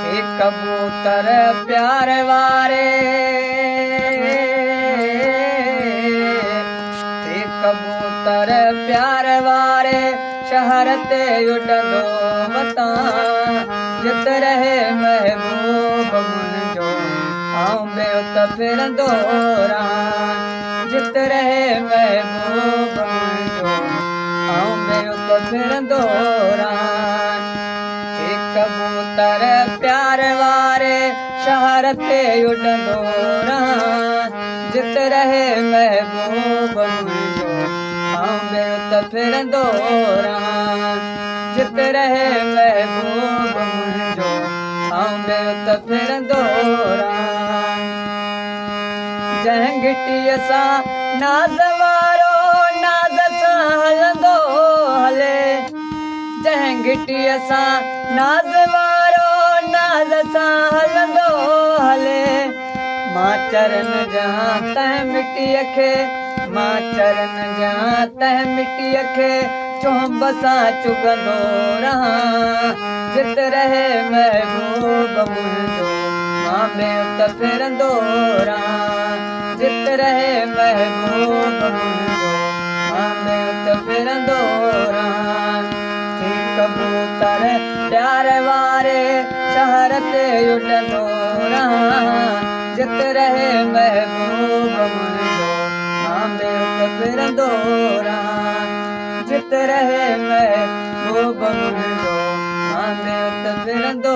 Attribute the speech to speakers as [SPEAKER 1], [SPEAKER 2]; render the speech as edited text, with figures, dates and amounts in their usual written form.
[SPEAKER 1] एक कबूतर प्यार वारे, एक कबूतर प्यार वारे शहर ते उड़ंदो मतां, जित रहे महबूब मुंहिंजो आऊं ॿियो त फिरंदो रहां। जित रहे महबूब मुंहिंजो आऊं ॿियो त फिरंदो रहां। कबूतर प्यार वारे शहर ते उड़ंदो रहां, जित रहे महबूब मुंहिंजो आऊं ॿियो त फिरंदो रहां। जित रहे महबूब मुंहिंजो आऊं ॿियो त फिरंदो रहां। जंहिं घिटीअ सां नाज़ वारो नाज़ सां हलंदो हले, जंहिं घिटीअ सां नाज़ वारो नाज़ सां हलंदो हले, मां चरन ॾियां तंहिं मिटीअ खे, मां चरन ॾियां तंहिं मिटीअ खे चुंब सां चुगंदो रहां। जित रहे महबूब मुंहिंजो मां ॿियो त फिरंदो रहां। जित रहे महबूब मुंहिंजो मां ॿियो त फिरंदो रहां। कबूतर प्यार वारे शहर ते उड़ंदो रहां, जित रहे महबूब मुंहिंजो मां ॿियो त फिरंदो रहां। जित रहे महबूब मुंहिंजो मां ॿियो त फिरंदो